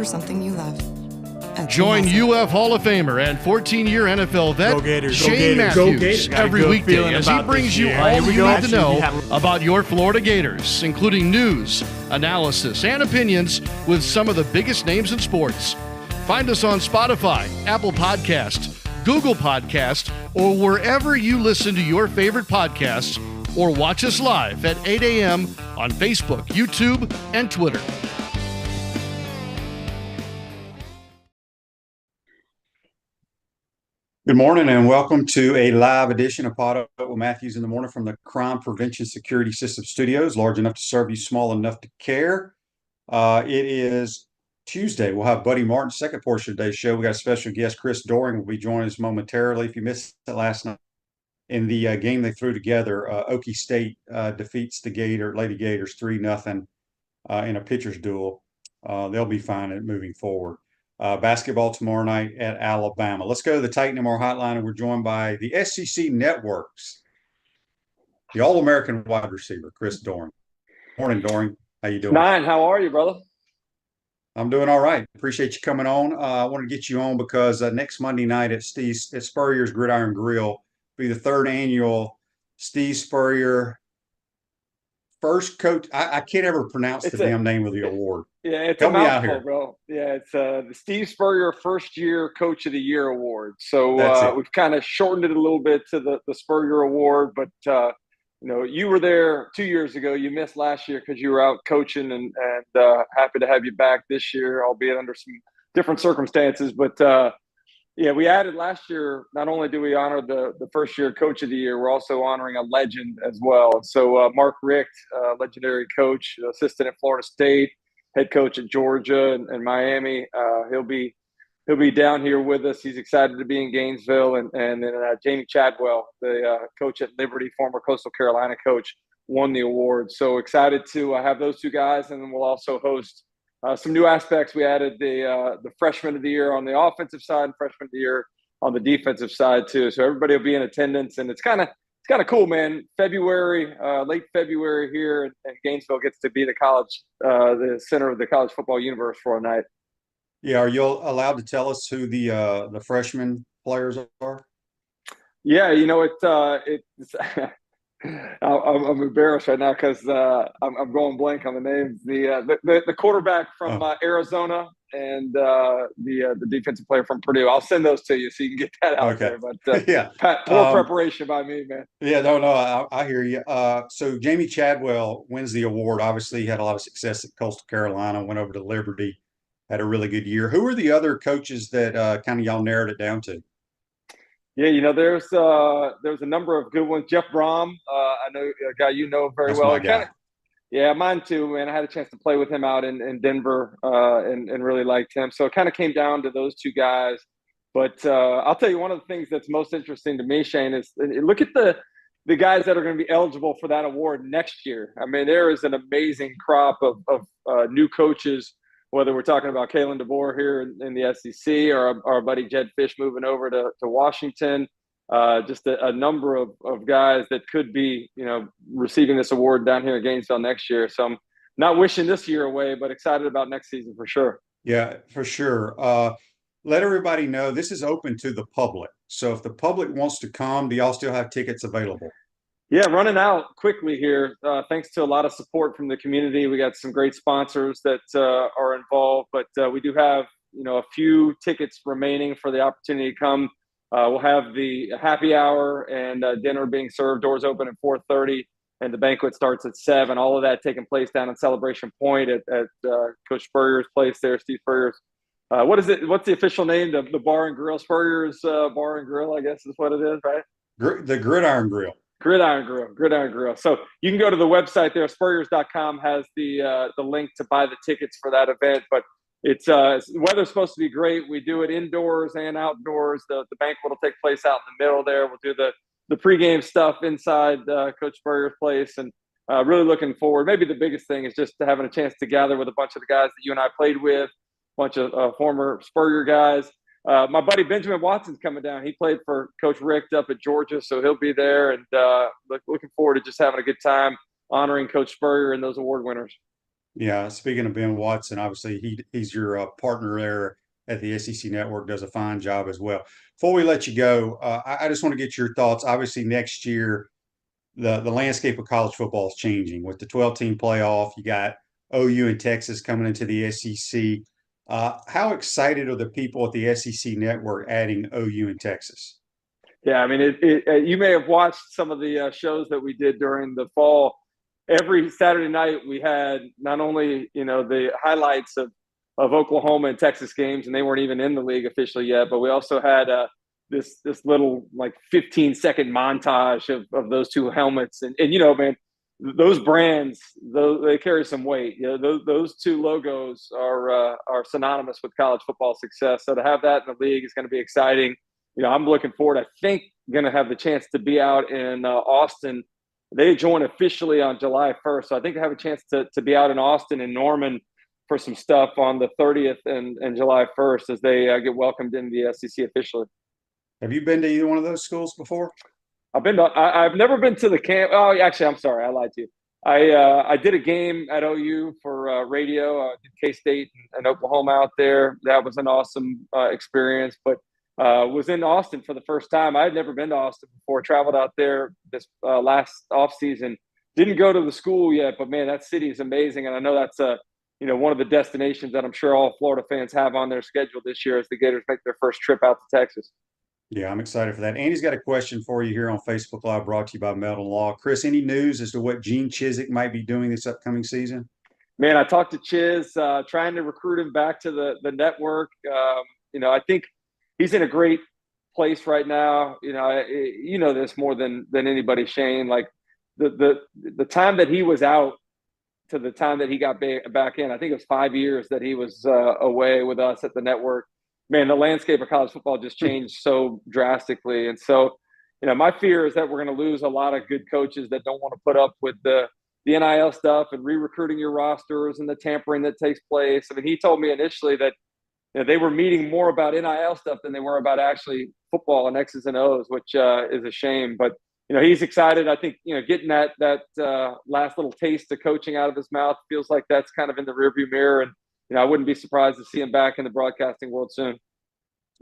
for something you love. Join UF Hall of Famer and 14-year NFL vet Shane Matthews every weekday as he brings you all you need to know about your Florida Gators, including news, analysis, and opinions with some of the biggest names in sports. Find us on Spotify, Apple Podcast, Google Podcast, or wherever you listen to your favorite podcasts, or watch us live at 8 a.m. on Facebook, YouTube, and Twitter. Good morning and welcome to a live edition of PodUp with Matthews in the morning from the Crime Prevention Security System Studios, large enough to serve you, small enough to care. It is Tuesday. We'll have Buddy Martin's second portion of today's show. We got a special guest, Chris Doering, will be joining us momentarily. If you missed it last night in the game they threw together, Okie State defeats the Lady Gators 3-0 in a pitcher's duel. They'll be fine at moving forward. Basketball tomorrow night at Alabama. Let's go to the Titan MR hotline, and we're joined by the SEC Networks, the All-American wide receiver, Chris Doering. Morning, Doering. How you doing? Nine, how are you, brother? I'm doing all right. Appreciate you coming on. I want to get you on because next Monday night at Spurrier's Gridiron Grill will be the third annual Steve Spurrier first coach. I can't ever pronounce the damn name of the award. Yeah, it's Help a me out mouthful, here, bro. Yeah, it's the Steve Spurrier First Year Coach of the Year Award. So we've kind of shortened it a little bit to the Spurrier Award. But, you were there 2 years ago. You missed last year because you were out coaching, and happy to have you back this year, albeit under some different circumstances. But, we added last year, not only do we honor the First Year Coach of the Year, we're also honoring a legend as well. So Mark Richt, legendary coach, assistant at Florida State, head coach at Georgia and Miami. He'll be down here with us. He's excited to be in Gainesville. And then Jamie Chadwell, the coach at Liberty, former Coastal Carolina coach, won the award. So excited to have those two guys. And then we'll also host some new aspects. We added the freshman of the year on the offensive side and freshman of the year on the defensive side too. So everybody will be in attendance, and it's kind of cool, man. February, late February here, and Gainesville gets to be the center of the college football universe for a night. Yeah, are you allowed to tell us who the freshman players are? Yeah, it's I'm embarrassed right now because I'm going blank on the names. The quarterback from Arizona and the defensive player from Purdue. I'll send those to you so you can get that out there. But poor preparation by me, man. Yeah, no, I hear you. So Jamie Chadwell wins the award. Obviously, he had a lot of success at Coastal Carolina. Went over to Liberty, had a really good year. Who are the other coaches that kind of y'all narrowed it down to? Yeah, there's a number of good ones. Jeff Brom, I know a guy you know very well. My guy. Yeah, mine too, man. I had a chance to play with him out in Denver and really liked him. So it kind of came down to those two guys. But I'll tell you, one of the things that's most interesting to me, Shane, is look at the guys that are going to be eligible for that award next year. I mean, there is an amazing crop of new coaches, whether we're talking about Kalen DeBoer here in the SEC or our buddy Jed Fish moving over to Washington, just a number of guys that could be, receiving this award down here in Gainesville next year. So I'm not wishing this year away, but excited about next season for sure. Yeah, for sure. Let everybody know this is open to the public. So if the public wants to come, do y'all still have tickets available? Yeah, running out quickly here. Thanks to a lot of support from the community. We got some great sponsors that are involved, but we do have, a few tickets remaining for the opportunity to come. We'll have the happy hour and dinner being served. Doors open at 4:30, and the banquet starts at 7. All of that taking place down in Celebration Point at Coach Spurrier's place there, Steve Spurrier's. What is it? What's the official name? The Bar and Grill, Spurrier's Bar and Grill, I guess is what it is, right? The Gridiron Grill. Gridiron Grill. So you can go to the website there. Spurriers.com has the link to buy the tickets for that event. But it's weather's supposed to be great. We do it indoors and outdoors. The banquet will take place out in the middle there. We'll do the pregame stuff inside Coach Spurrier's place, and really looking forward. Maybe the biggest thing is just having a chance to gather with a bunch of the guys that you and I played with, a bunch of former Spurrier guys. My buddy Benjamin Watson's coming down. He played for Coach Richt up at Georgia, so he'll be there. And looking forward to just having a good time honoring Coach Spurrier and those award winners. Yeah, speaking of Ben Watson, obviously he's your partner there at the SEC Network, does a fine job as well. Before we let you go, I just want to get your thoughts. Obviously, next year the landscape of college football is changing with the 12-team playoff. You got OU and Texas coming into the SEC. How excited are the people at the SEC Network adding OU and Texas? Yeah, I mean, you may have watched some of the shows that we did during the fall. Every Saturday night, we had not only the highlights of Oklahoma and Texas games, and they weren't even in the league officially yet, but we also had this little like 15-second montage of those two helmets, and man, those brands, they carry some weight. Those two logos are synonymous with college football success. So to have that in the league is going to be exciting. I'm looking forward. I think going to have the chance to be out in Austin. They join officially on July 1st. So I think I have a chance to be out in Austin and Norman for some stuff on the 30th and July 1st as they get welcomed into the SEC officially. Have you been to either one of those schools before? I've never been to the camp. Oh, actually, I'm sorry. I lied to you. I did a game at OU for radio. I did K-State and Oklahoma out there. That was an awesome experience. But was in Austin for the first time. I had never been to Austin before. Traveled out there this last off season. Didn't go to the school yet, but man, that city is amazing, and I know that's one of the destinations that I'm sure all Florida fans have on their schedule this year as the Gators make their first trip out to Texas. Yeah, I'm excited for that. Andy's got a question for you here on Facebook Live, brought to you by Meldon Law. Chris, any news as to what Gene Chizik might be doing this upcoming season? Man, I talked to Chiz, trying to recruit him back to the network. I think he's in a great place right now. This more than anybody, Shane. Like the time that he was out to the time that he got back in, I think it was 5 years that he was away with us at the network. Man, the landscape of college football just changed so drastically. And so, my fear is that we're going to lose a lot of good coaches that don't want to put up with the NIL stuff and re-recruiting your rosters and the tampering that takes place. I mean, he told me initially that they were meeting more about NIL stuff than they were about actually football and X's and O's, which is a shame. But, he's excited. I think, getting that last little taste of coaching out of his mouth feels like that's kind of in the rearview mirror. And, I wouldn't be surprised to see him back in the broadcasting world soon.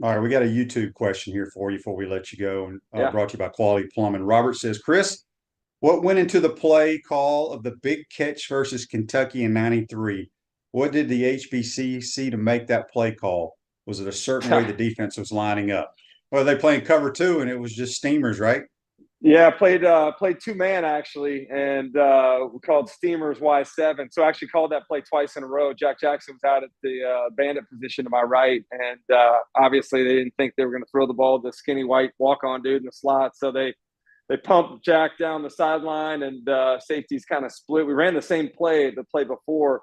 All right, we got a YouTube question here for you before we let you go, and brought to you by Quality Plumbing. Robert says, Chris, what went into the play call of the big catch versus Kentucky in '93? What did the HBC see to make that play call? Was it a certain way the defense was lining up? Well, they playing cover two, and it was just steamers, right? Yeah, played two-man, actually, and we called steamers Y7. So I actually called that play twice in a row. Jack Jackson was out at the bandit position to my right, and obviously they didn't think they were going to throw the ball to the skinny white walk-on dude in the slot. So they pumped Jack down the sideline, and safeties kind of split. We ran the same play the play before,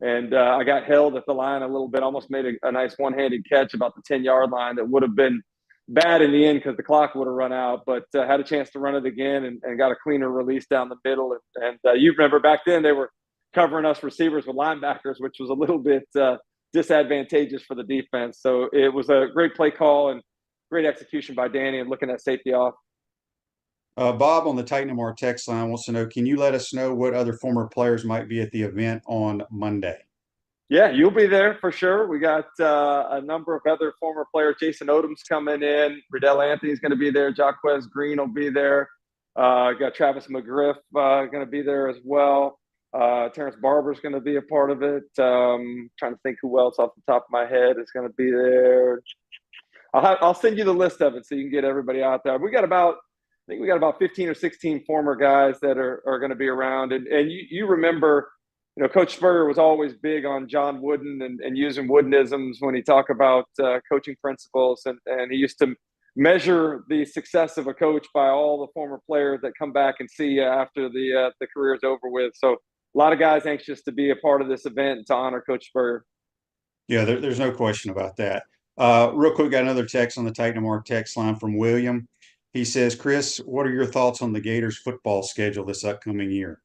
and I got held at the line a little bit, almost made a nice one-handed catch about the 10-yard line that would have been bad in the end because the clock would have run out, but had a chance to run it again and got a cleaner release down the middle. And you remember back then they were covering us receivers with linebackers, which was a little bit disadvantageous for the defense. So it was a great play call and great execution by Danny and looking at safety off. Bob on the Titan MR text line wants to know, can you let us know what other former players might be at the event on Monday? Yeah, you'll be there for sure. We got a number of other former players. Jason Odom's coming in. Riddell Anthony's going to be there. Jaquez Green will be there. Got Travis McGriff going to be there as well. Terrence Barber's going to be a part of it. Trying to think who else off the top of my head is going to be there. I'll send you the list of it so you can get everybody out there. I think we got about 15 or 16 former guys that are going to be around. And you remember, Coach Spurrier was always big on John Wooden and using Woodenisms when he talked about coaching principles. And he used to measure the success of a coach by all the former players that come back and see you after the career is over with. So a lot of guys anxious to be a part of this event to honor Coach Spurrier. Yeah, there's no question about that. Real quick, got another text on the Titan MR text line from William. He says, Chris, what are your thoughts on the Gators football schedule this upcoming year?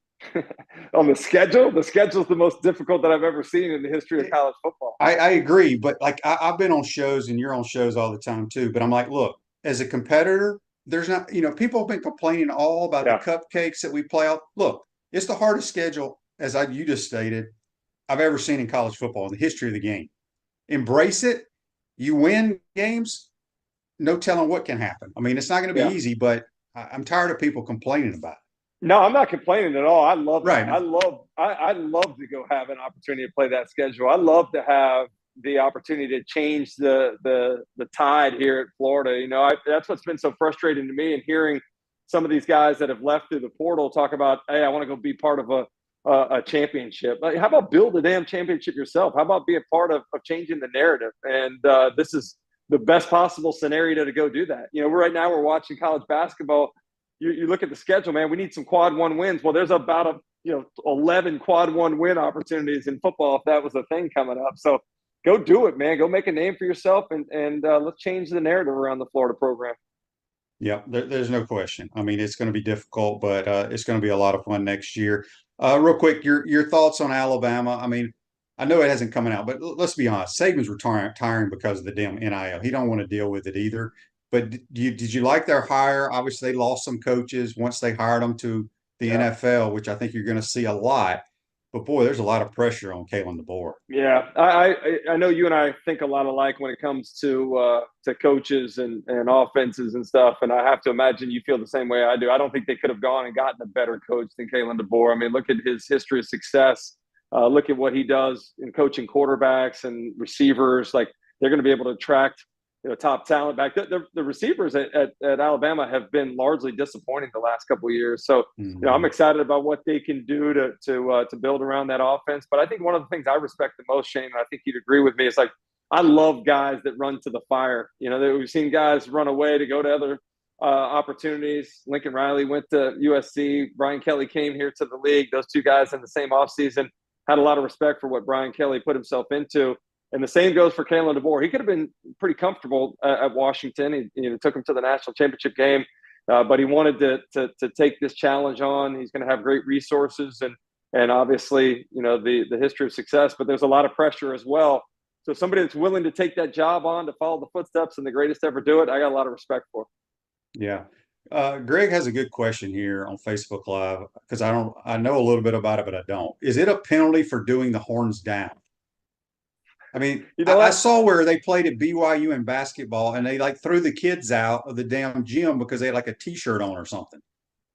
On the schedule? The schedule is the most difficult that I've ever seen in the history of college football. I agree, but I've been on shows and you're on shows all the time too. But I'm like, look, as a competitor, there's not, people have been complaining all about the cupcakes that we play out. Look, it's the hardest schedule, as you just stated, I've ever seen in college football in the history of the game. Embrace it. You win games, no telling what can happen. I mean, it's not going to be easy, but I'm tired of people complaining about it. No, I'm not complaining at all. I love right. that. I love to go have an opportunity to play that schedule. I love to have the opportunity to change the tide here at Florida. You know, that's what's been so frustrating to me, and hearing some of these guys that have left through the portal talk about, hey, I want to go be part of a championship. Like, how about build a damn championship yourself? How about be a part of changing the narrative? And this is the best possible scenario to go do that. You know, right now we're watching college basketball. You look at the schedule, man, we need some quad one wins. Well, there's about 11 quad one win opportunities in football if that was a thing coming up. So go do it, man. Go make a name for yourself, and let's change the narrative around the Florida program. Yeah, there's no question. I mean, it's going to be difficult, but it's going to be a lot of fun next year. Real quick, your thoughts on Alabama. I mean, I know it hasn't come out, but let's be honest. Saban's retiring because of the damn NIL. He don't want to deal with it either. But did you like their hire? Obviously, they lost some coaches once they hired them to the NFL, which I think you're going to see a lot. But boy, there's a lot of pressure on Kalen DeBoer. Yeah, I know you and I think a lot alike when it comes to coaches and offenses and stuff. And I have to imagine you feel the same way I do. I don't think they could have gone and gotten a better coach than Kalen DeBoer. I mean, look at his history of success. Look at what he does in coaching quarterbacks and receivers. Like, they're going to be able to attract top talent back. The receivers at Alabama have been largely disappointing the last couple of years. So, I'm excited about what they can do to build around that offense. But I think one of the things I respect the most, Shane, and I think you'd agree with me, is like, I love guys that run to the fire. We've seen guys run away to go to other opportunities. Lincoln Riley went to USC. Brian Kelly came here to the league. Those two guys in the same offseason had a lot of respect for what Brian Kelly put himself into. And the same goes for Kalen DeBoer. He could have been pretty comfortable at Washington. He took him to the national championship game, but he wanted to take this challenge on. He's going to have great resources and obviously, the history of success. But there's a lot of pressure as well. So somebody that's willing to take that job on, to follow the footsteps and the greatest ever do it, I got a lot of respect for. Yeah. Greg has a good question here on Facebook Live, because I know a little bit about it, but I don't. Is it a penalty for doing the horns down? I mean, I saw where they played at BYU in basketball, and they threw the kids out of the damn gym because they had a T-shirt on or something.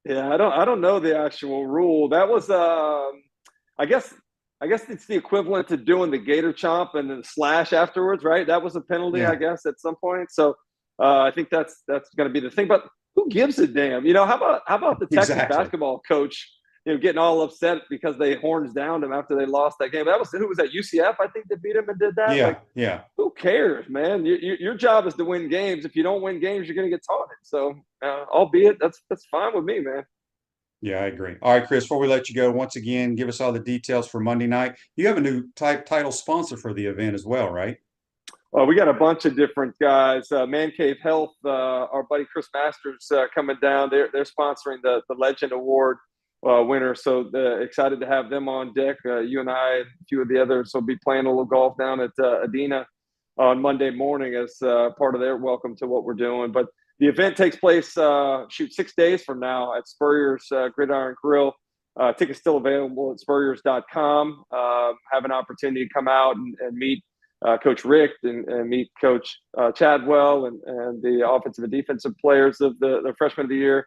Yeah, I don't know the actual rule. That was I guess it's the equivalent to doing the Gator chomp and then slash afterwards, right? That was a penalty, I guess, at some point. So I think that's going to be the thing. But who gives a damn? How about the Texas basketball coach? Getting all upset because they horns downed him after they lost that game. Who was that? UCF, I think, that beat him and did that. Yeah. Who cares, man? Your job is to win games. If you don't win games, you're going to get taunted. So, albeit that's fine with me, man. Yeah, I agree. All right, Chris. Before we let you go, once again, give us all the details for Monday night. You have a new title sponsor for the event as well, right? Well, we got a bunch of different guys. Man Cave Health, our buddy Chris Masters coming down. They're sponsoring the Legend Award winner. So excited to have them on deck. You and I and a few of the others will be playing a little golf down at Adena on Monday morning as part of their welcome to what we're doing. But the event takes place 6 days from now at Spurrier's Gridiron Grill. Tickets still available at spurriers.com. Have an opportunity to come out and meet Coach Rick and meet Coach Chadwell and the offensive and defensive players of the freshman of the year.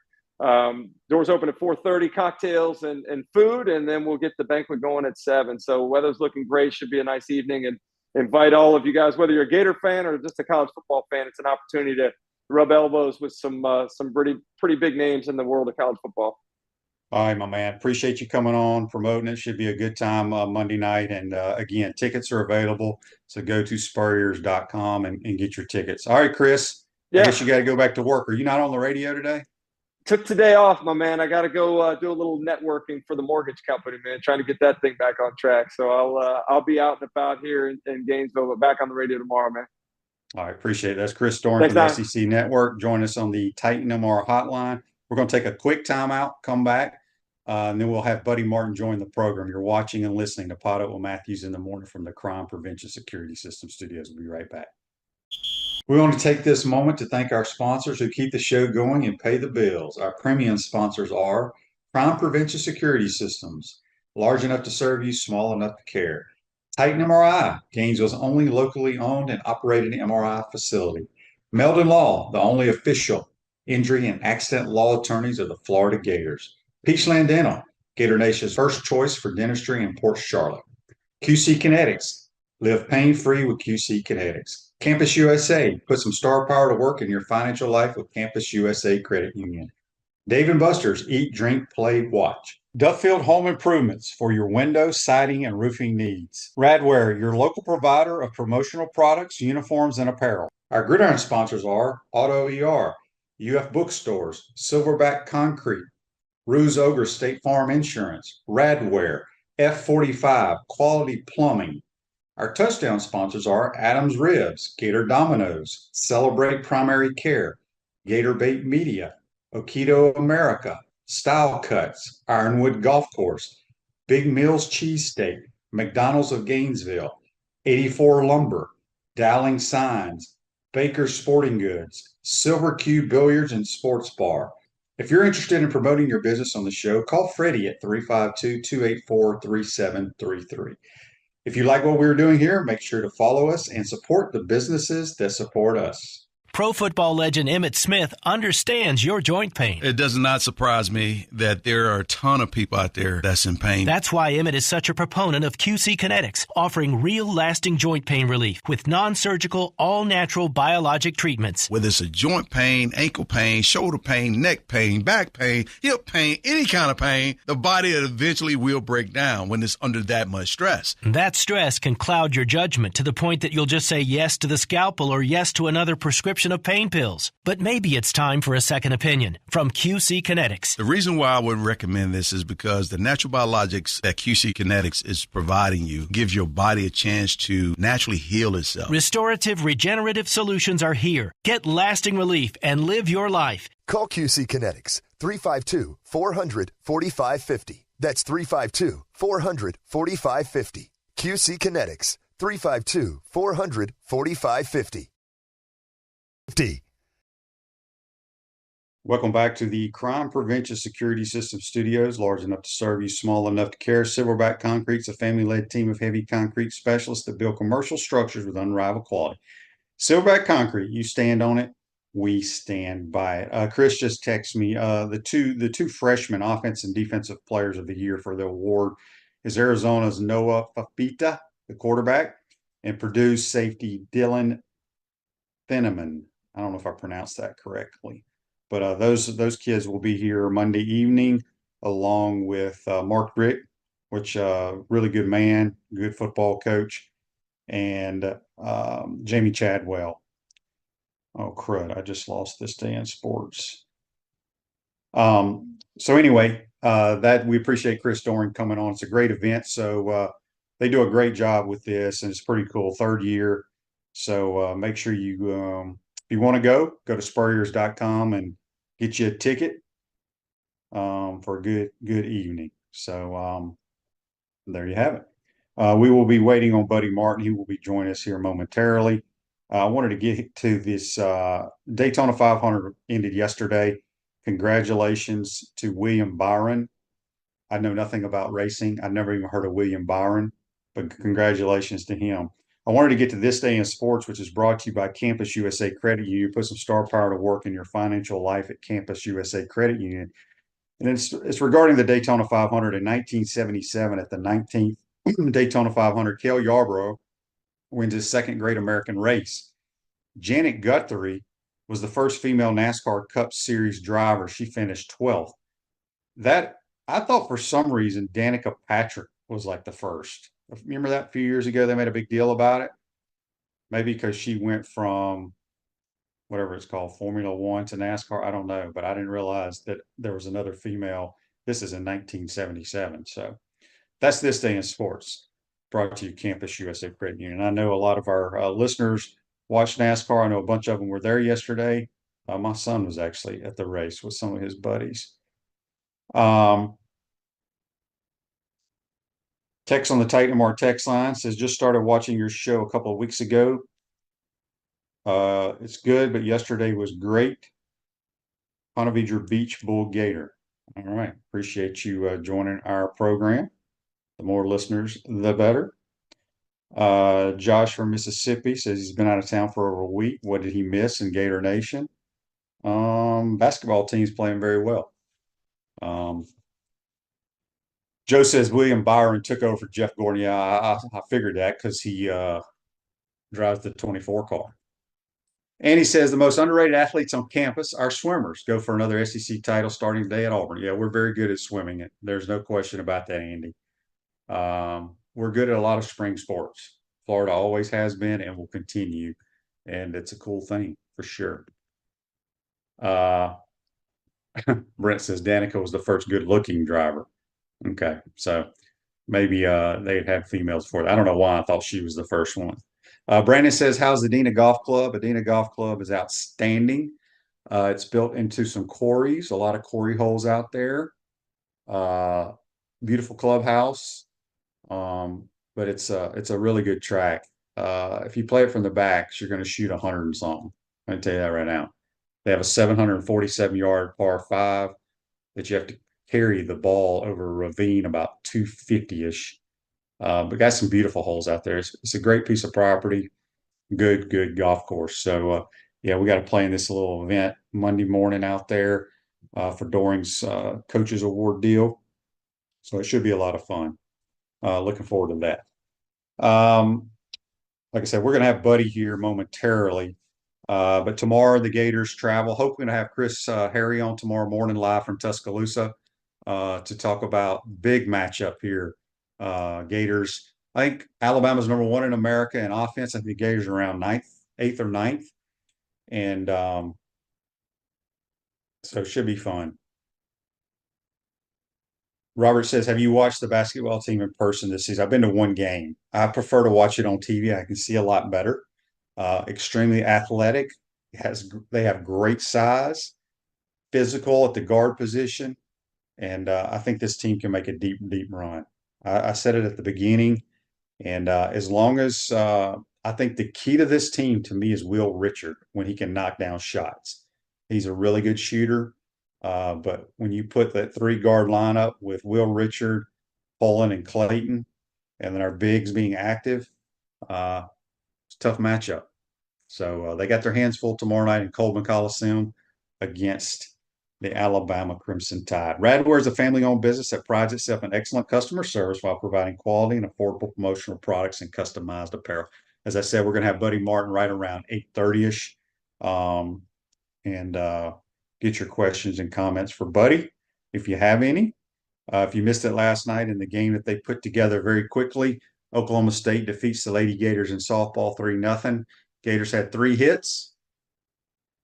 Doors open at 4:30, cocktails and food, and then we'll get the banquet going at 7. So weather's looking great. Should be a nice evening, and invite all of you guys, whether you're a Gator fan or just a college football fan. It's an opportunity to rub elbows with some pretty big names in the world of college football. All right, my man. Appreciate you coming on, promoting it. Should be a good time Monday night. And again, tickets are available. So go to spurriers.com and get your tickets. All right, Chris. I guess you got to go back to work. Are you not on the radio today? Took today off, my man. I got to go do a little networking for the mortgage company, man. Trying to get that thing back on track. So I'll be out and about here in Gainesville, but back on the radio tomorrow, man. All right, appreciate it. That's Chris Doering from the SEC Network. Join us on the Titan MR hotline. We're going to take a quick timeout, come back, and then we'll have Buddy Martin join the program. You're watching and listening to PodUp with Matthews in the morning from the Crime Prevention Security System Studios. We'll be right back. We want to take this moment to thank our sponsors who keep the show going and pay the bills. Our premium sponsors are Crime Prevention Security Systems, large enough to serve you, small enough to care. Titan MRI, Gainesville's only locally owned and operated MRI facility. Meldon Law, the only official injury and accident law attorneys of the Florida Gators. Peachland Dental, Gator Nation's first choice for dentistry in Port Charlotte. QC Kinetics, live pain-free with QC Kinetics. Campus USA, put some star power to work in your financial life with Campus USA Credit Union. Dave & Buster's, eat, drink, play, watch. Duffield Home Improvements for your window, siding, and roofing needs. Radware, your local provider of promotional products, uniforms, and apparel. Our gridiron sponsors are Auto ER, UF Bookstores, Silverback Concrete, Ruse Ogre State Farm Insurance, Radware, F45, Quality Plumbing. Our touchdown sponsors are Adams Ribs, Gator Dominoes, Celebrate Primary Care, Gator Bait Media, Okido America, Style Cuts, Ironwood Golf Course, Big Mills Cheesesteak, McDonald's of Gainesville, 84 Lumber, Dowling Signs, Baker's Sporting Goods, Silver Q Billiards and Sports Bar. If you're interested in promoting your business on the show, call Freddie at 352-284-3733. If you like what we're doing here, make sure to follow us and support the businesses that support us. Pro football legend Emmitt Smith understands your joint pain. It does not surprise me that there are a ton of people out there that's in pain. That's why Emmitt is such a proponent of QC Kinetics, offering real lasting joint pain relief with non-surgical, all-natural biologic treatments. Whether it's a joint pain, ankle pain, shoulder pain, neck pain, back pain, hip pain, any kind of pain, the body eventually will break down when it's under that much stress. That stress can cloud your judgment to the point that you'll just say yes to the scalpel or yes to another prescription of pain pills. But maybe it's time for a second opinion from QC Kinetics. The reason why I would recommend this is because the natural biologics that QC Kinetics is providing you gives your body a chance to naturally heal itself. Restorative, regenerative solutions are here. Get lasting relief and live your life. Call QC Kinetics, 352-400-4550. That's 352-400-4550. QC Kinetics, 352-400-4550. Welcome back to the Crime Prevention Security System Studios, large enough to serve you, small enough to care. Silverback Concrete's a family-led team of heavy concrete specialists that build commercial structures with unrivaled quality. Silverback Concrete, you stand on it, we stand by it. Chris just texted me the two freshmen, offense and defensive players of the year for the award is Arizona's Noah Fafita, the quarterback, and Purdue's safety Dylan Thieneman. I don't know if I pronounced that correctly, but those kids will be here Monday evening along with Mark Rick, which really good man, good football coach, and Jamie Chadwell. Oh, crud, I just lost this day in sports. So anyway, that we appreciate Chris Doering coming on. It's a great event. So they do a great job with this, and it's pretty cool. Third year. So make sure you if you want to go to spurriers.com and get you a ticket for a good evening. So there you have it. We will be waiting on Buddy Martin. He will be joining us here momentarily. I wanted to get to this Daytona 500 ended yesterday. Congratulations to William Byron. I know nothing about racing. I've never even heard of William Byron, but congratulations to him. I wanted to get to this day in sports, which is brought to you by Campus USA Credit Union. Put some star power to work in your financial life at Campus USA Credit Union. And it's regarding the Daytona 500 in 1977 at the 19th Daytona 500. Cale Yarborough wins his second Great American Race. Janet Guthrie was the first female NASCAR Cup Series driver. She finished 12th. That I thought for some reason Danica Patrick was like the first. Remember that a few years ago, they made a big deal about it? Maybe because she went from whatever it's called, Formula One to NASCAR. I don't know, but I didn't realize that there was another female. This is in 1977. So that's this day in sports, brought to you Campus USA Credit Union. I know a lot of our listeners watch NASCAR. I know a bunch of them were there yesterday. My son was actually at the race with some of his buddies. Text on the Titan MR text line says, just started watching your show a couple of weeks ago. It's good, but yesterday was great. Ponte Vedra Beach Bull Gator. All right. Appreciate you joining our program. The more listeners, the better. Josh from Mississippi says he's been out of town for over a week. What did he miss in Gator Nation? Basketball team's playing very well. Joe says William Byron took over for Jeff Gordon. Yeah, I figured that because he drives the 24 car. And he says the most underrated athletes on campus are swimmers. Go for another SEC title starting today at Auburn. Yeah, we're very good at swimming. There's no question about that, Andy. We're good at a lot of spring sports. Florida always has been and will continue. And it's a cool thing for sure. Brent says Danica was the first good-looking driver. Okay, so maybe they'd have females for it. I don't know why I thought she was the first one. Brandon says, how's the Adena Golf Club? Adena Golf Club is outstanding. It's built into some quarries, a lot of quarry holes out there. Beautiful clubhouse. But it's a really good track. If you play it from the backs, you're going to shoot 100 and something. I can tell you that right now. They have a 747-yard par 5 that you have to carry the ball over a ravine about 250-ish. But got some beautiful holes out there. It's a great piece of property. Good golf course. So, yeah, we got to play in this little event Monday morning out there for Doering's Coaches Award deal. So it should be a lot of fun. Looking forward to that. Like I said, we're going to have Buddy here momentarily. But tomorrow the Gators travel. Hoping to have Chris Harry on tomorrow morning live from Tuscaloosa to talk about big matchup here. Gators. I think Alabama's number 1 in America in offense. I think the Gators are around 8th or 9th. And so it should be fun. Robert says, have you watched the basketball team in person this season? I've been to one game. I prefer to watch it on TV. I can see a lot better. Extremely athletic. They have great size, physical at the guard position. And I think this team can make a deep run. I said it at the beginning. And as long as I think the key to this team to me is Will Richard when he can knock down shots. He's a really good shooter. But when you put that 3-guard lineup with Will Richard, Poland, and Clayton, and then our bigs being active, it's a tough matchup. So they got their hands full tomorrow night in Coleman Coliseum against the Alabama Crimson Tide. Radware is a family-owned business that prides itself on excellent customer service while providing quality and affordable promotional products and customized apparel. As I said, we're going to have Buddy Martin right around 8:30-ish. And get your questions and comments for Buddy if you have any. If you missed it last night in the game that they put together very quickly, Oklahoma State defeats the Lady Gators in softball 3-0. Gators had 3 hits.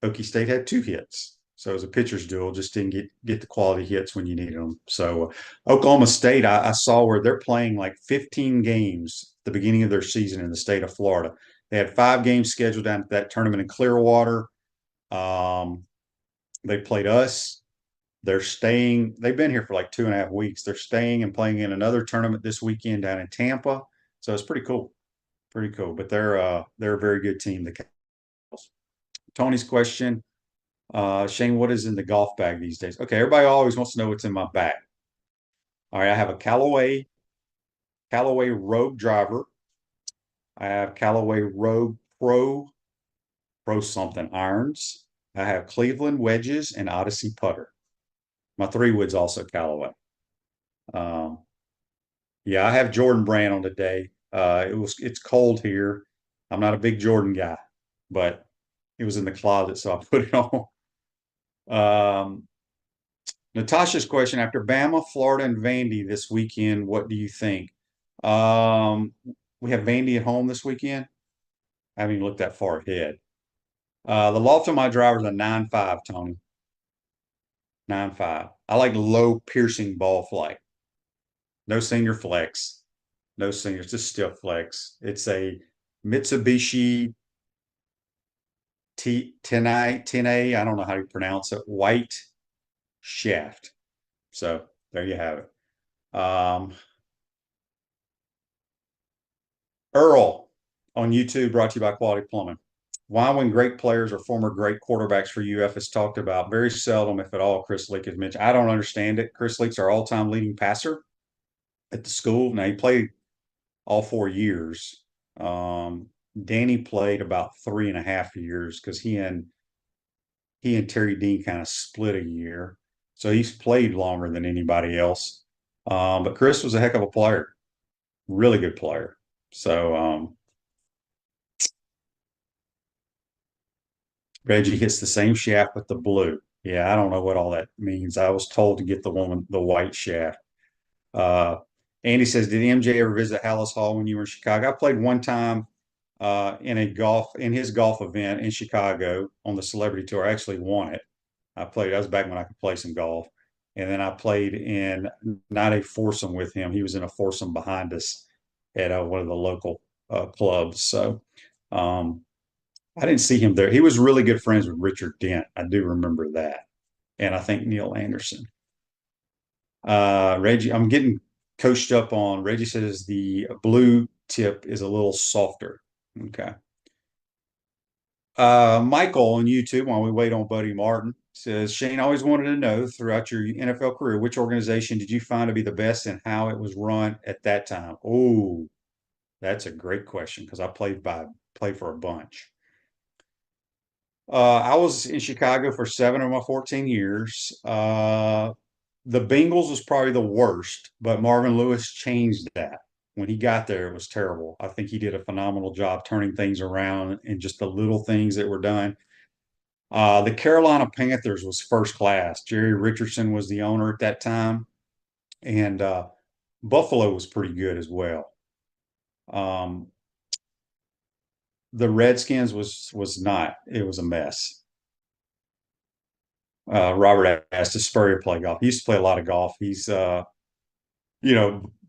Okie State had 2 hits. So it was a pitcher's duel, just didn't get the quality hits when you needed them. So Oklahoma State, I saw where they're playing like 15 games at the beginning of their season in the state of Florida. They had 5 games scheduled down at that tournament in Clearwater. They played us. They're staying. They've been here for like 2.5 weeks. They're staying and playing in another tournament this weekend down in Tampa. So it's pretty cool. Pretty cool. But they're a very good team. The Cowboys. Tony's question. Shane, what is in the golf bag these days? Okay, everybody always wants to know what's in my bag. All right, I have a Callaway Rogue driver. I have Callaway Rogue Pro something irons. I have Cleveland wedges and Odyssey putter. My 3-wood's also Callaway. Yeah, I have Jordan Brand on today. It's cold here. I'm not a big Jordan guy, but it was in the closet, so I put it on. Natasha's question, after Bama, Florida, and Vandy this weekend, what do you think? We have Vandy at home this weekend. I haven't even looked that far ahead. The loft on my driver is a 9.5, Tony. 9.5. I like low piercing ball flight. No senior flex. No seniors, just stiff flex. It's a Mitsubishi 10A, I don't know how you pronounce it, white shaft. So there you have it. Earl on YouTube, brought to you by Quality Plumbing. Why, when great players or former great quarterbacks for UF is talked about, very seldom, if at all, Chris Leak is mentioned. I don't understand it. Chris Leak's our all-time leading passer at the school. Now, he played all 4 years. Danny played about 3.5 years because he and Terry Dean kind of split a year. So he's played longer than anybody else. But Chris was a heck of a player, really good player. So Reggie hits the same shaft with the blue. Yeah, I don't know what all that means. I was told to get the white shaft. Uh, Andy says, did MJ ever visit Hallis Hall when you were in Chicago? I played one time in his golf event in Chicago on the Celebrity Tour. I actually won it. That was back when I could play some golf. And then I played in not a foursome with him. He was in a foursome behind us at one of the local clubs. So I didn't see him there. He was really good friends with Richard Dent. I do remember that. And I think Neil Anderson. Reggie, I'm getting coached up on. Reggie says the blue tip is a little softer. Okay. Michael on YouTube, while we wait on Buddy Martin, says, Shane, I always wanted to know throughout your NFL career, which organization did you find to be the best and how it was run at that time? Oh, that's a great question because I played for a bunch. I was in Chicago for 7 of my 14 years. The Bengals was probably the worst, but Marvin Lewis changed that. When he got there, it was terrible. I think he did a phenomenal job turning things around and just the little things that were done. The Carolina Panthers was first class. Jerry Richardson was the owner at that time, and Buffalo was pretty good as well. The Redskins was not. It was a mess. Robert asked, does Spurrier play golf? He used to play a lot of golf. He's,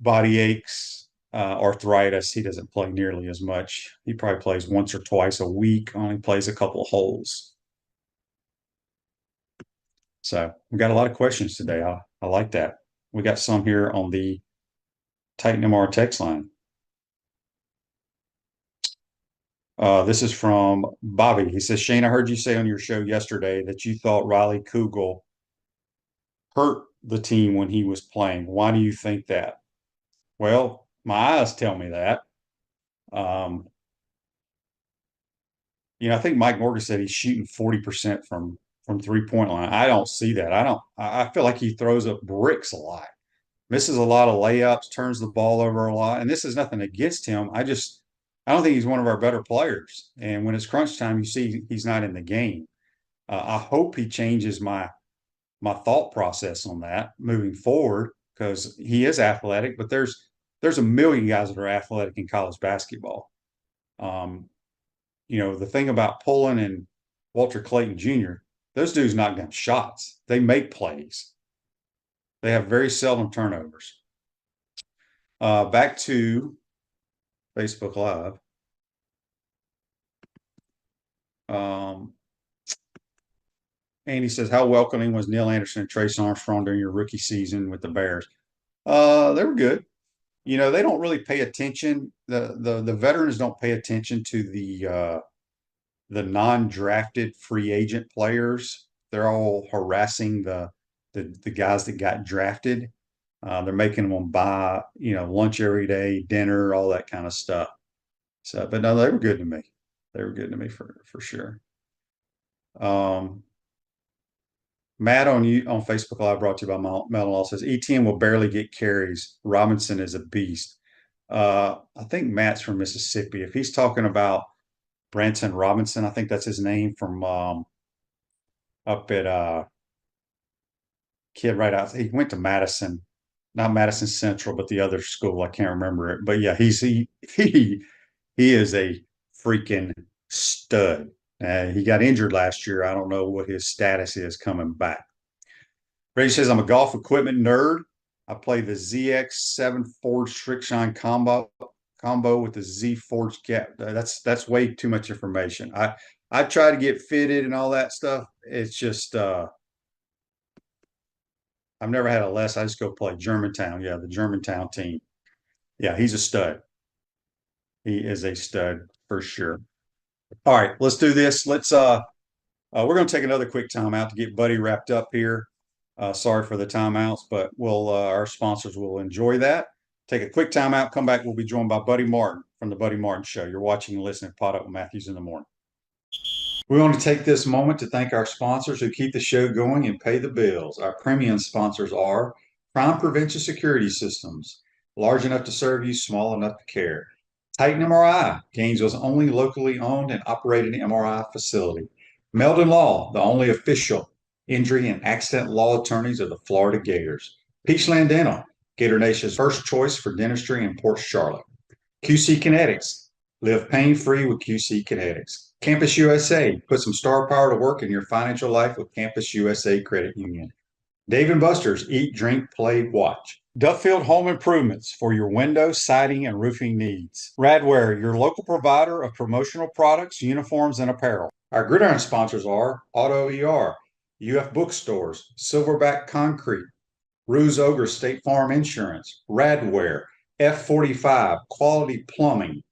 body aches, arthritis. He doesn't play nearly as much. He probably plays once or twice a week, only plays a couple of holes. So we got a lot of questions today. I like that. We got some here on the Titan MR text line. This is from Bobby. He says, Shane, I heard you say on your show yesterday that you thought Riley Kugel hurt the team when he was playing. Why do you think that? Well, my eyes tell me that. I think Mike Morgan said he's shooting 40% from 3-point line. I don't see that. I feel like he throws up bricks a lot, misses a lot of layups, turns the ball over a lot. And this is nothing against him. I don't think he's one of our better players. And when it's crunch time, you see he's not in the game. I hope he changes my thought process on that moving forward because he is athletic, but there's a million guys that are athletic in college basketball. The thing about Pullen and Walter Clayton Jr., those dudes knock down shots. They make plays. They have very seldom turnovers. Back to Facebook Live. Andy says, how welcoming was Neil Anderson and Trace Armstrong during your rookie season with the Bears? They were good. They don't really pay attention. The veterans don't pay attention to the non-drafted free agent players. They're all harassing the guys that got drafted. They're making them buy, lunch every day, dinner, all that kind of stuff. So, but no, they were good to me. They were good to me for sure. Matt on Facebook Live, brought to you by Metal Law, says ETN will barely get carries. Robinson is a beast. I think Matt's from Mississippi. If he's talking about Branson Robinson, I think that's his name, from up at kid right out. He went to Madison, not Madison Central, but the other school. I can't remember it. But yeah, he is a freaking stud. He got injured last year. I don't know what his status is coming back. Brady says, I'm a golf equipment nerd. I play the ZX7 Forge Strickshine combo with the Z Forge Gap. That's way too much information. I try to get fitted and all that stuff. It's just I've never had a lesson. I just go play Germantown. Yeah, the Germantown team. Yeah, he's a stud. He is a stud for sure. All right, let's do this. We're going to take another quick timeout to get Buddy wrapped up here. Sorry for the timeouts, but our sponsors will enjoy that. Take a quick time out. Come back. We'll be joined by Buddy Martin from the Buddy Martin Show. You're watching and listening to PodUp with Matthews in the morning. We want to take this moment to thank our sponsors who keep the show going and pay the bills. Our premium sponsors are Crime Prevention Security Systems, large enough to serve you, small enough to care. Titan MRI, Gainesville's only locally owned and operated MRI facility. Meldon Law, the only official injury and accident law attorneys of the Florida Gators. Peachland Dental, Gator Nation's first choice for dentistry in Port Charlotte. QC Kinetics, live pain-free with QC Kinetics. Campus USA, put some star power to work in your financial life with Campus USA Credit Union. Dave & Buster's, eat, drink, play, watch. Duffield Home Improvements for your window, siding, and roofing needs. Radware, your local provider of promotional products, uniforms, and apparel. Our gridiron sponsors are Auto ER, UF Bookstores, Silverback Concrete, Ruse Ogre State Farm Insurance, Radware, F45, Quality Plumbing.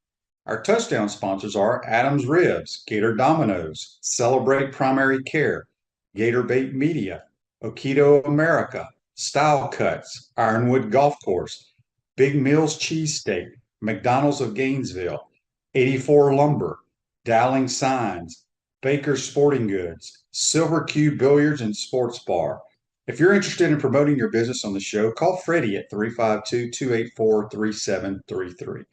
Our touchdown sponsors are Adams Ribs, Gator Dominoes, Celebrate Primary Care, Gator Bait Media, Okido America, Style Cuts, Ironwood Golf Course, Big Mills Cheesesteak, McDonald's of Gainesville, 84 Lumber, Dowling Signs, Baker's Sporting Goods, Silver Cube Billiards and Sports Bar. If you're interested in promoting your business on the show, call Freddie at 352-284-3733.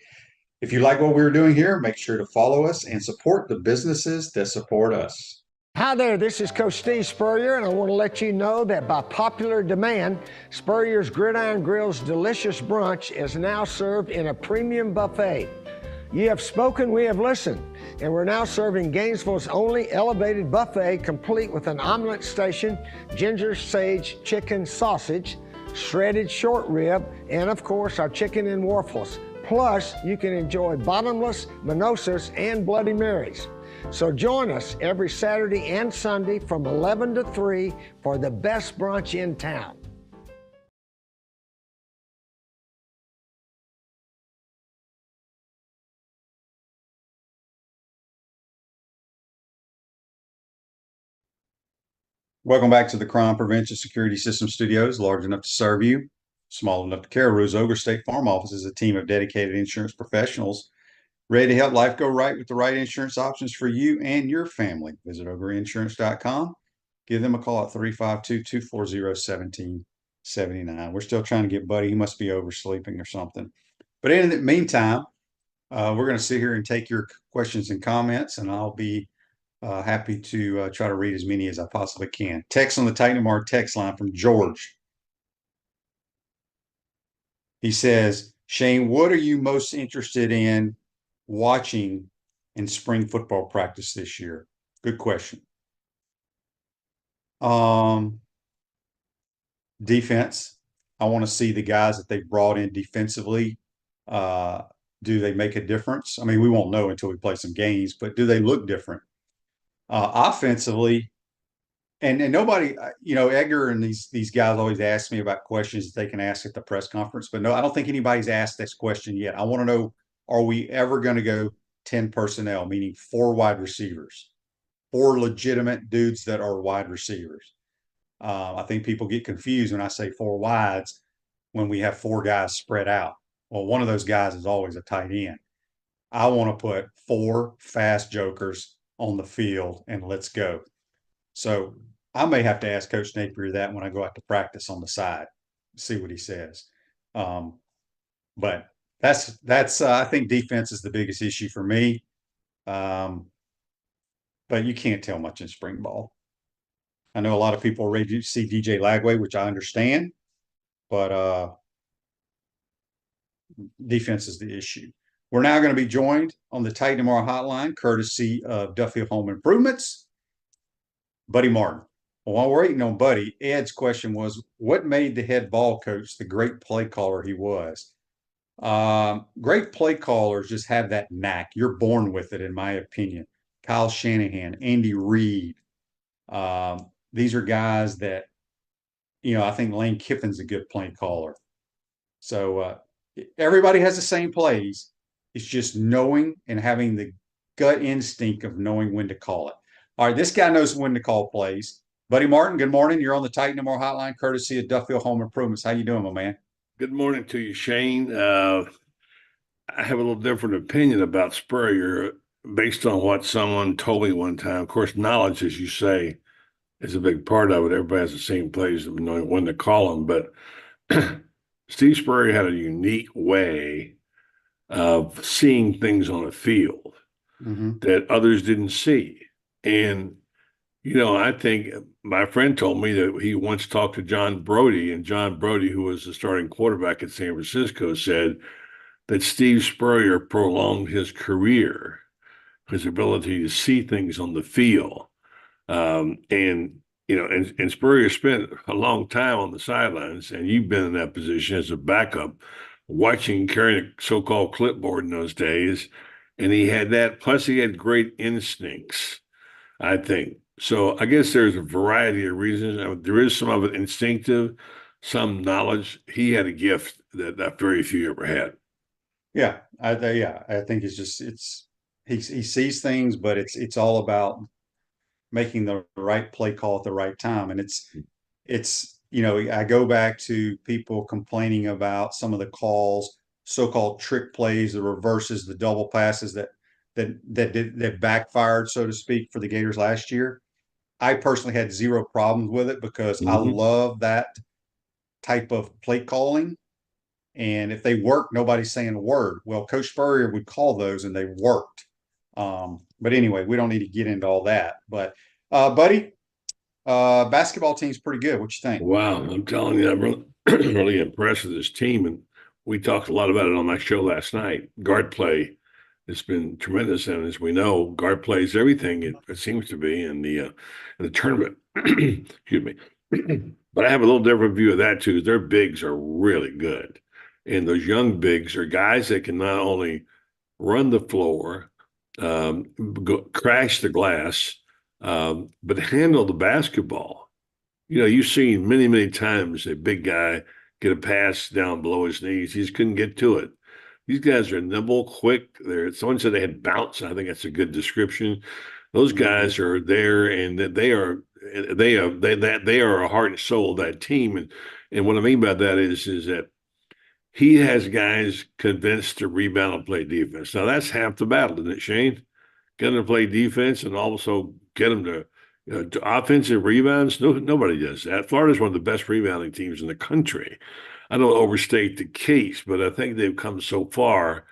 If you like what we're doing here, make sure to follow us and support the businesses that support us. Hi there, this is Coach Steve Spurrier, and I want to let you know that by popular demand, Spurrier's Gridiron Grill's delicious brunch is now served in a premium buffet. You have spoken, we have listened, and we're now serving Gainesville's only elevated buffet, complete with an omelet station, ginger sage chicken sausage, shredded short rib, and of course our chicken and waffles. Plus, you can enjoy bottomless mimosas and Bloody Marys. So join us every Saturday and Sunday from 11 to 3 for the best brunch in town. Welcome back to the Crime Prevention Security System Studios, large enough to serve you, small enough to care. Ruse Ogre State Farm Office is a team of dedicated insurance professionals ready to help life go right with the right insurance options for you and your family. Visitogreinsurance.com. Give them a call at 352-240-1779. We're still trying to get Buddy. He must be oversleeping or something. But in the meantime, we're going to sit here and take your questions and comments, and I'll be happy to try to read as many as I possibly can. Text on the Titan MR text line from George. He says, Shane, what are you most interested in watching in spring football practice this year? Good question. Defense. I want to see the guys that they brought in defensively. Do they make a difference? I mean, we won't know until we play some games, but do they look different? Offensively, and nobody, Edgar and these guys always ask me about questions that they can ask at the press conference, but no, I don't think anybody's asked this question yet. I want to know, are we ever going to go 10 personnel, meaning 4 wide receivers, 4 legitimate dudes that are wide receivers? I think people get confused when I say 4 wides when we have 4 guys spread out. Well, one of those guys is always a tight end. I want to put 4 fast jokers on the field and let's go. So I may have to ask Coach Napier that when I go out to practice on the side, see what he says. But that's I think defense is the biggest issue for me. But you can't tell much in spring ball. I know a lot of people are ready to see DJ Lagway, which I understand, but defense is the issue. We're now going to be joined on the Titan MR hotline, courtesy of Duffield Home Improvements, Buddy Martin. Well, while we're waiting on Buddy, Ed's question was, what made the head ball coach the great play caller he was? Great play callers just have that knack. You're born with it, in my opinion. Kyle Shanahan, Andy Reid. These are guys that, I think Lane Kiffin's a good play caller. So everybody has the same plays. It's just knowing and having the gut instinct of knowing when to call it. All right, this guy knows when to call plays. Buddy Martin, good morning. You're on the Titan MR hotline, courtesy of Duffield Home Improvements. How you doing, my man? Good morning to you, Shane. I have a little different opinion about Spurrier based on what someone told me one time. Of course, knowledge, as you say, is a big part of it. Everybody has the same plays, knowing when to call them. But Steve Spurrier had a unique way of seeing things on a field that others didn't see. And, I think my friend told me that he once talked to John Brody, and John Brody, who was the starting quarterback at San Francisco, said that Steve Spurrier prolonged his career, his ability to see things on the field. And Spurrier spent a long time on the sidelines, and you've been in that position as a backup, watching, carrying a so-called clipboard in those days. And he had that, plus he had great instincts, I think. So I guess there's a variety of reasons. There is some of it instinctive, some knowledge. He had a gift that very few ever had. Yeah, I think he sees things, but it's all about making the right play call at the right time. And I go back to people complaining about some of the calls, so-called trick plays, the reverses, the double passes that backfired, so to speak, for the Gators last year. I personally had zero problems with it because I love that type of play calling. And if they work, nobody's saying a word. Well, Coach Spurrier would call those and they worked. But anyway, we don't need to get into all that. But buddy, basketball team's pretty good. What you think? Wow, I'm telling you, I'm really, really impressed with this team. And we talked a lot about it on my show last night. Guard play has been tremendous. And as we know, guard play is everything it seems to be in the tournament. Excuse me. But I have a little different view of that too. Their bigs are really good. And those young bigs are guys that can not only run the floor, crash the glass, but handle the basketball. You've seen many, many times a big guy get a pass down below his knees. He just couldn't get to it. These guys are nimble, quick. Someone said they had bounce. I think that's a good description. Those guys are there, and they are a heart and soul of that team. And what I mean by that is that he has guys convinced to rebound and play defense. Now that's half the battle, isn't it, Shane? Get them to play defense and also get them to offensive rebounds. Nobody does that. Florida's one of the best rebounding teams in the country. I don't overstate the case, but I think they've come so far.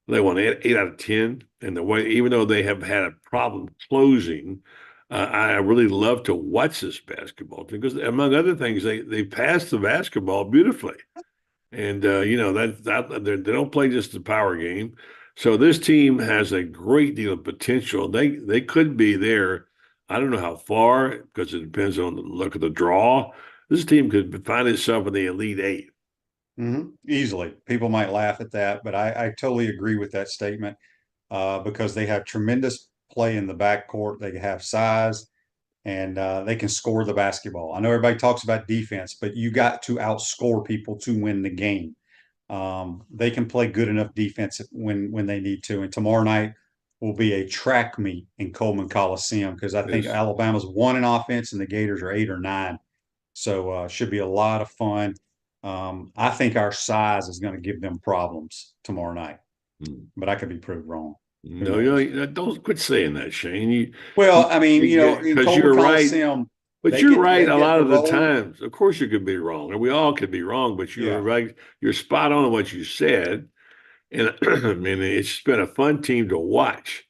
They won 8 out of 10, and even though they have had a problem closing, I really love to watch this basketball team because, among other things, they pass the basketball beautifully, and they don't play just the power game. So this team has a great deal of potential. They could be there. I don't know how far because it depends on the look of the draw. This team could find itself in the Elite Eight. Easily. People might laugh at that, but I totally agree with that statement because they have tremendous play in the backcourt. They have size, and they can score the basketball. I know everybody talks about defense, but you got to outscore people to win the game. They can play good enough defense when they need to. And tomorrow night will be a track meet in Coleman Coliseum because I think Alabama's 1 in offense and the Gators are 8 or 9. So should be a lot of fun. I think our size is going to give them problems tomorrow night, but I could be proved wrong. No, don't quit saying that, Shane. Because you're right. But you're right a lot of the times. Of course, you could be wrong, and we all could be wrong. But you're right. You're spot on what you said, and I mean, it's been a fun team to watch.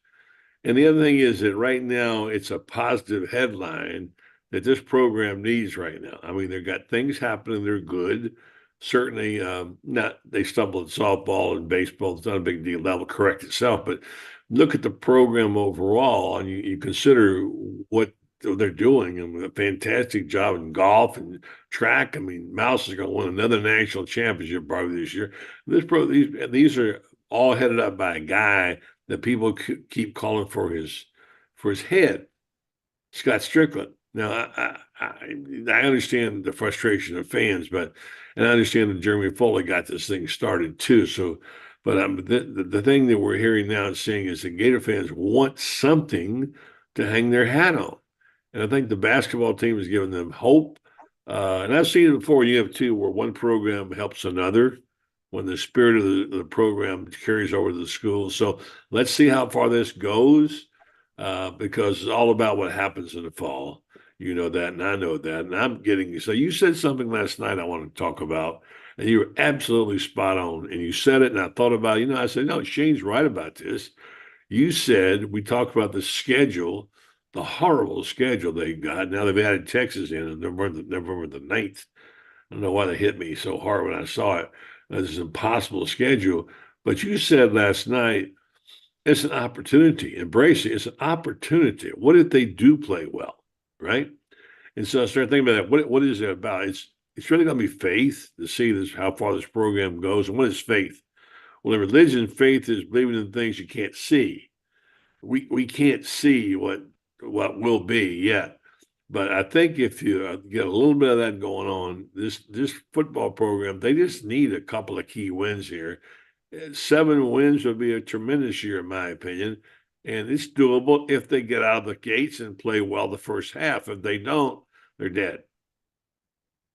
And the other thing is that right now it's a positive headline that this program needs right now. I mean, they've got things happening. They're good. Certainly they stumbled in softball and baseball. It's not a big deal. That will correct itself. But look at the program overall, and you consider what they're doing and a fantastic job in golf and track. I mean, Mouse is going to win another national championship probably this year. These are all headed up by a guy that people keep calling for his head, Scott Strickland. Now, I understand the frustration of fans, and I understand that Jeremy Foley got this thing started too. So, but the thing that we're hearing now and seeing is that Gator fans want something to hang their hat on. And I think the basketball team has given them hope. And I've seen it before. You have two where one program helps another when the spirit of the program carries over to the school. So let's see how far this goes, because it's all about what happens in the fall. You know that, and I know that. And I'm getting, so you said something last night I want to talk about, and you were absolutely spot on. And you said it, and I thought about it. I said, no, Shane's right about this. You said, we talked about the schedule, the horrible schedule they got. Now they've added Texas in on November the 9th. I don't know why they hit me so hard when I saw it. This is an impossible schedule. But you said last night, it's an opportunity. Embrace it. It's an opportunity. What if they do play well, right? And so I started thinking about that. What is it about? It's really going to be faith to see this, how far this program goes. And what is faith? Well, in religion, faith is believing in things you can't see. We can't see what will be yet. But I think if you get a little bit of that going on, this football program, they just need a couple of key wins here. 7 wins would be a tremendous year, in my opinion. And it's doable if they get out of the gates and play well the first half. If they don't, they're dead.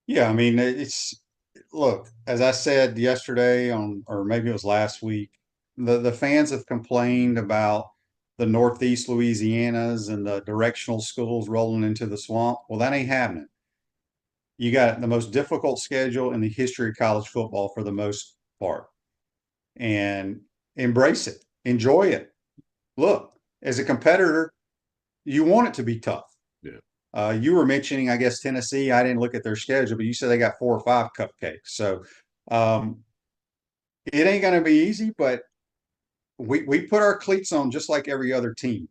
Yeah, I mean, look, as I said yesterday or maybe it was last week, the fans have complained about the Northeast Louisianas and the directional schools rolling into the swamp. Well, that ain't happening. You got the most difficult schedule in the history of college football for the most part. And embrace it. Enjoy it. Look, as a competitor, you want it to be tough. Yeah. You were mentioning, I guess, Tennessee. I didn't look at their schedule, but you said they got 4 or 5 cupcakes. So it ain't going to be easy, but we put our cleats on just like every other team.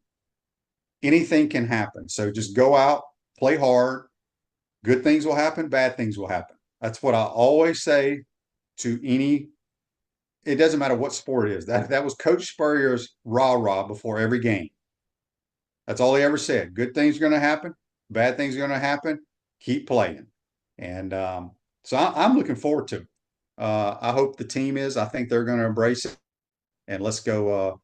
Anything can happen. So just go out, play hard. Good things will happen. Bad things will happen. That's what I always say to any. It doesn't matter what sport it is. That was Coach Spurrier's rah-rah before every game. That's all he ever said. Good things are going to happen. Bad things are going to happen. Keep playing. And so I'm looking forward to it. I hope the team is. I think they're going to embrace it. And let's go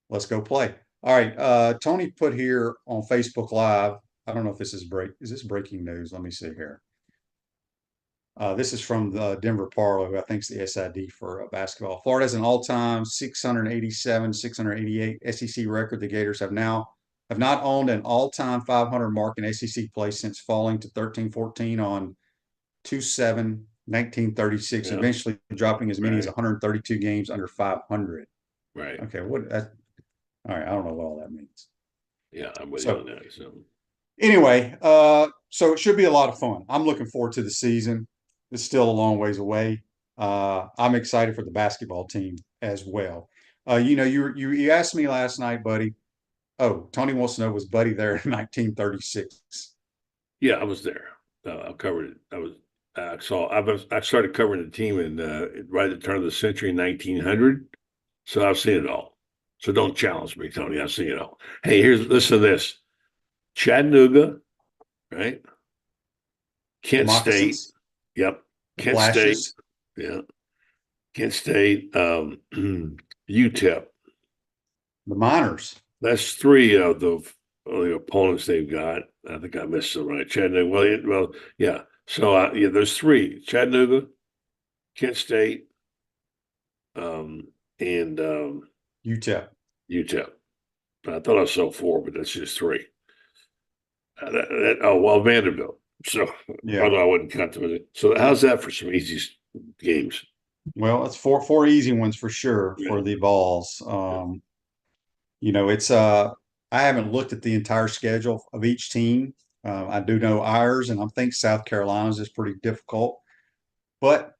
play. All right. Tony put here on Facebook Live. I don't know if this is breaking news. Let me see here. This is from the Denver Parlo, who I think is the SID for basketball. Florida has an all-time 687, 688 SEC record. The Gators have not owned an all-time 500 mark in SEC play since falling to 13-14 on 2/7/1936, eventually dropping as many as 132 games under 500. Right. Okay. All right. I don't know what all that means. Yeah, I'm with you on that. So anyway, so it should be a lot of fun. I'm looking forward to the season. It's still a long ways away. I'm excited for the basketball team as well. You asked me last night, Buddy. Oh, Tony wants to know, was Buddy there in 1936? Yeah, I was there. I covered it. I started covering the team in right at the turn of the century in 1900. So I've seen it all. So don't challenge me, Tony. I've seen it all. Hey, listen to this. Chattanooga, right? Kent State. Yep. Kent State. Yeah. Kent State. UTEP. The Miners. That's 3 of the opponents they've got. I think I missed some, right? Chattanooga. Well, yeah. So there's 3: Chattanooga, Kent State, and UTEP. UTEP. I thought I saw 4, but that's just 3. Vanderbilt. So although I wouldn't count them in it. So how's that for some easy games? Well, it's 4 easy ones for sure for the Vols. It's I haven't looked at the entire schedule of each team. I do know ours, and I think South Carolina's is pretty difficult. But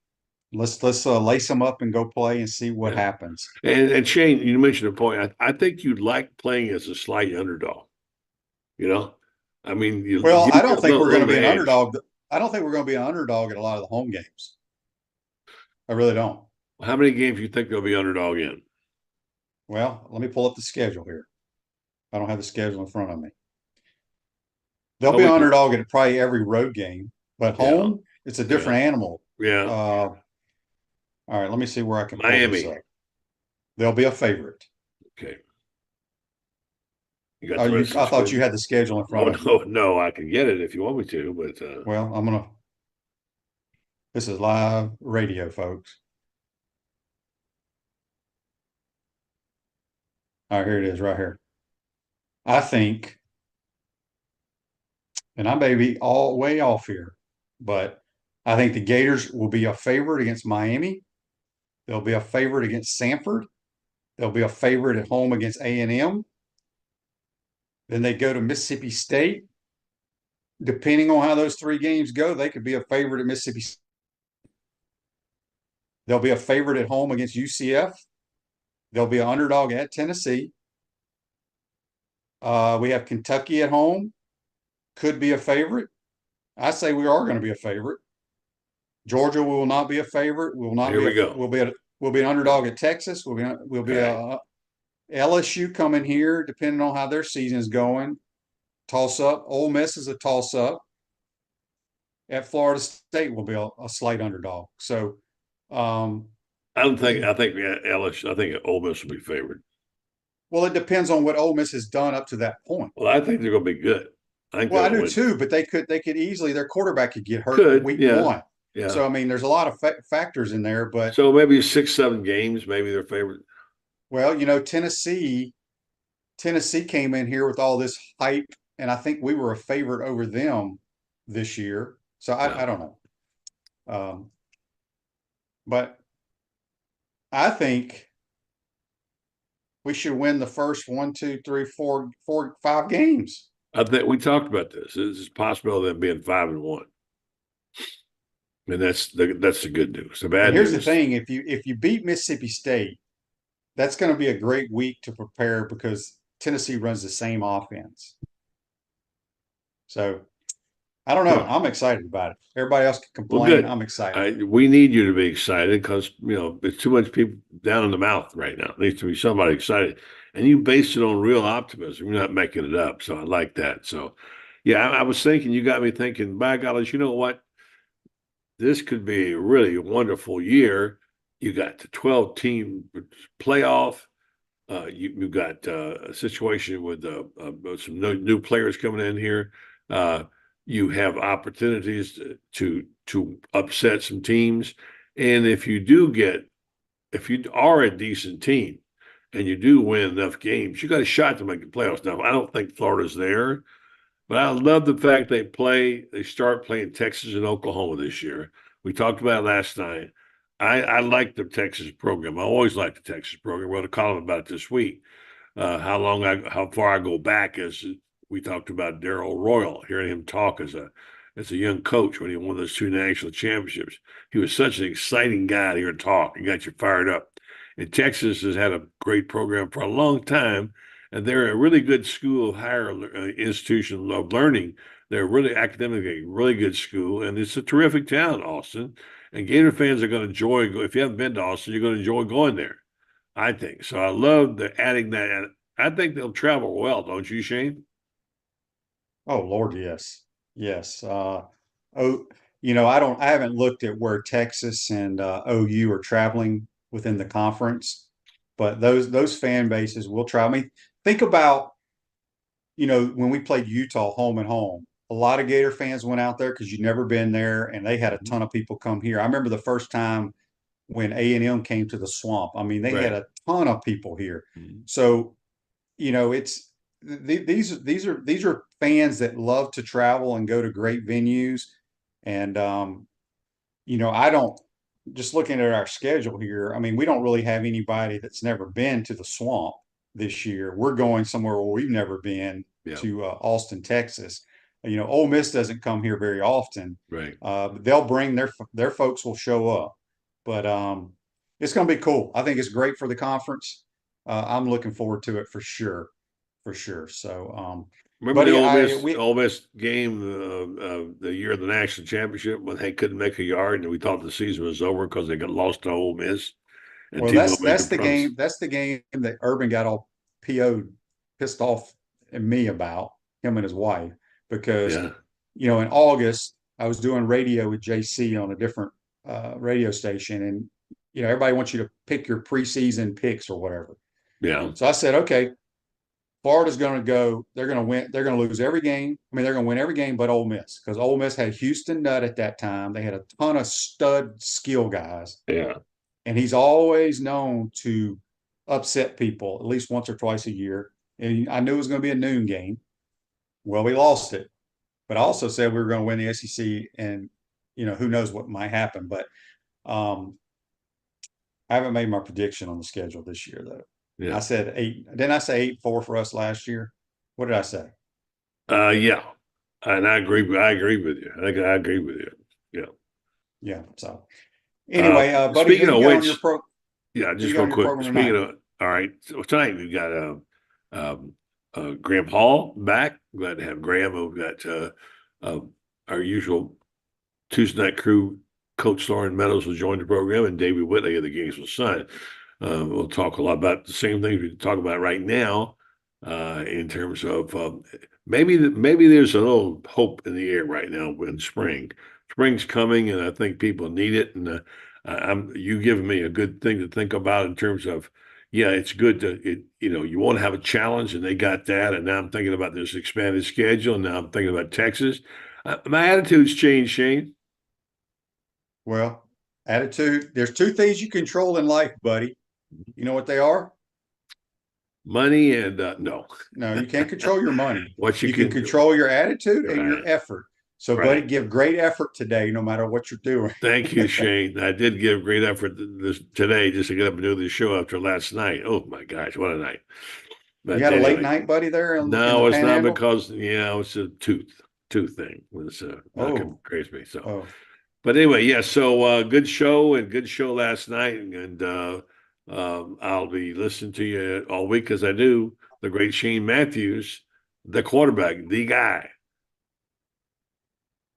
let's lace them up and go play and see what happens. And Shane, you mentioned a point. I think you'd like playing as a slight underdog. I mean, I don't think we're going to be an underdog. I don't think we're going to be an underdog at a lot of the home games. I really don't. How many games do you think they'll be underdog in? Well, let me pull up the schedule here. I don't have the schedule in front of me. They'll be an underdog at probably every road game, but home, it's a different animal. Yeah. All right, let me see where I can pull Miami. this up. They'll be a favorite. Okay. I thought you had the schedule in front of you. No, I can get it if you want me to, but well, I'm This is live radio, folks. All right, here it is right here. I think, and I may be all way off here, but I think the Gators will be a favorite against Miami. They'll be a favorite against Samford. They'll be a favorite at home against A&M. Then they go to Mississippi State. Depending on how those 3 games go, they could be a favorite at Mississippi State. They'll be a favorite at home against UCF. They'll be an underdog at Tennessee. We have Kentucky at home. Could be a favorite. I say we are going to be a favorite. Georgia will not be a favorite. We will not. Here we go. We'll be an underdog at Texas. We'll be a LSU coming here, depending on how their season is going. Toss up. Ole Miss is a toss up. At Florida State will be a slight underdog. So, I think LSU. I think Ole Miss will be favored. Well, it depends on what Ole Miss has done up to that point. Well, I think they're going to be good. I do too, but they could easily, their quarterback could get hurt week 1. Yeah. So, I mean, there's a lot of factors in there, but. So maybe 6-7 games, maybe they're favored. Well, Tennessee came in here with all this hype, and I think we were a favorite over them this year. So I don't know. But I think we should win the first 1, 2, 3, 4, 5 games. I think we talked about this. It's possible of them being 5-1. And that's the good news. The bad here's news. The thing: if you beat Mississippi State, that's going to be a great week to prepare because Tennessee runs the same offense. So I don't know. I'm excited about it. Everybody else can complain. Well, I'm excited. We need you to be excited because there's too much people down in the mouth right now. There needs to be somebody excited, and you base it on real optimism. You're not making it up. So I like that. So yeah, I was thinking. You got me thinking. By God, you know what? This could be a really wonderful year. You got the 12-team playoff. You've got a situation with some new players coming in here. You have opportunities to upset some teams. And if you are a decent team and you do win enough games, you got a shot to make the playoffs. Now, I don't think Florida's there. But I love the fact they start playing Texas and Oklahoma this year. We talked about it last night. I like the Texas program. I always liked the Texas program. I wrote a column about it this week. How far I go back as we talked about Darrell Royal, hearing him talk as a young coach when he won those 2 national championships. He was such an exciting guy to hear talk. He got you fired up. And Texas has had a great program for a long time. And they're a really good school, higher institution of learning. They're really academically really good school, and it's a terrific town, Austin. And Gator fans are going to enjoy. If you haven't been to Austin, you're going to enjoy going there, I think. So I love adding that. And I think they'll travel well, don't you, Shane? Oh Lord, yes. I haven't looked at where Texas and OU are traveling within the conference, but those fan bases will travel. I mean, think about, when we played Utah home and home, a lot of Gator fans went out there because you'd never been there, and they had a ton of people come here. I remember the first time when A&M came to the Swamp. I mean, they had a ton of people here. Mm-hmm. So, it's these are fans that love to travel and go to great venues, and I don't. Just looking at our schedule here, I mean, we don't really have anybody that's never been to the Swamp this year. We're going somewhere where we've never been to Austin, Texas. Ole Miss doesn't come here very often. Right. They'll bring their folks will show up, but it's going to be cool. I think it's great for the conference. I'm looking forward to it for sure. So, remember the Ole Miss game the year of the national championship when they couldn't make a yard and we thought the season was over because they got lost to Ole Miss. Well, that's the game. That's the game that Urban got all pissed off at me about, him and his wife, because in August I was doing radio with JC on a different radio station, and everybody wants you to pick your preseason picks or whatever. Yeah. So I said, okay, Florida's going to go. They're going to win. They're going to lose every game. I mean, they're going to win every game but Ole Miss, because Ole Miss had Houston Nutt at that time. They had a ton of stud skill guys. Yeah. And he's always known to upset people at least once or twice a year. And I knew it was going to be a noon game. Well, we lost it. But I also said we were going to win the SEC, and who knows what might happen. But I haven't made my prediction on the schedule this year, though. Yeah. I said 8. Didn't I say 8-4 for us last year? What did I say? Yeah. And I agree with you. I agree with you. Yeah. Yeah. So anyway, buddy, speaking of which, just real quick. Speaking of, all right. So tonight we've got Graham Hall back. Glad to have Graham. We've got our usual Tuesday night crew. Coach Lauren Meadows will join the program, and David Whitley of the Gainesville Sun. We'll talk a lot about the same things we talk about right now, in terms of maybe there's a little hope in the air right now in spring. Spring's coming, and I think people need it. And you giving me a good thing to think about in terms of, yeah, it's good you want to have a challenge, and they got that. And now I'm thinking about this expanded schedule, and now I'm thinking about Texas. My attitude's changed, Shane. Well, attitude. There's 2 things you control in life, buddy. You know what they are? Money and no. No, you can't control your money. What you can control your attitude and your effort. So, buddy, give great effort today, no matter what you're doing. Thank you, Shane. I did give great effort today just to get up and do this show after last night. Oh my gosh, what a night! But you got a late night, buddy, there? No, it's not, because it was a tooth thing. It was crazy me. So, but anyway, yeah. So good show last night, and I'll be listening to you all week, because I do. The great Shane Matthews, the quarterback, the guy.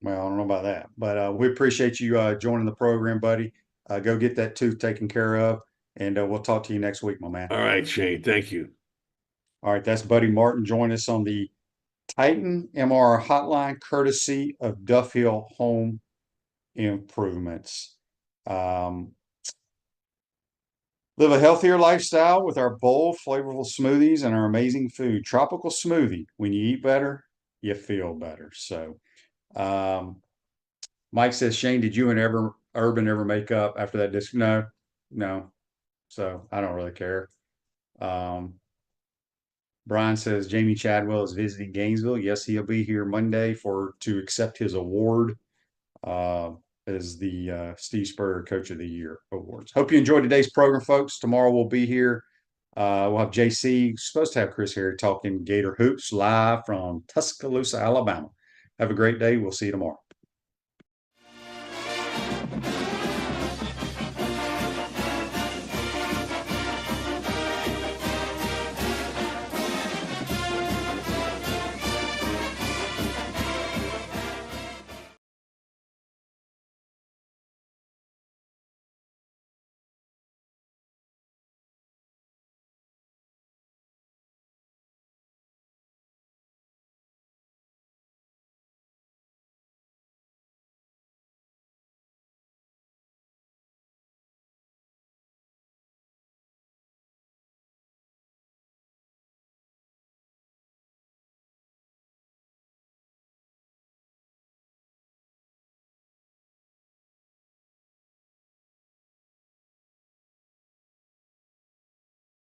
Well, I don't know about that, but we appreciate you joining the program, buddy. Go get that tooth taken care of, and we'll talk to you next week, my man. All right, Shane. Thank you. All right, that's Buddy Martin. Join us on the Titan MR hotline, courtesy of Duffield Home Improvements. Live a healthier lifestyle with our bold, flavorful smoothies and our amazing food. Tropical smoothie. When you eat better, you feel better. So, Mike says, Shane, did you and Urban ever make up after that disc? No. So I don't really care. Brian says Jamie Chadwell is visiting Gainesville. Yes, he'll be here Monday to accept his award as the Steve Spurrier Coach of the Year awards. Hope you enjoyed today's program, folks. Tomorrow we'll be here. We'll have JC. Supposed to have Chris here talking Gator hoops live from Tuscaloosa, Alabama. Have a great day. We'll see you tomorrow.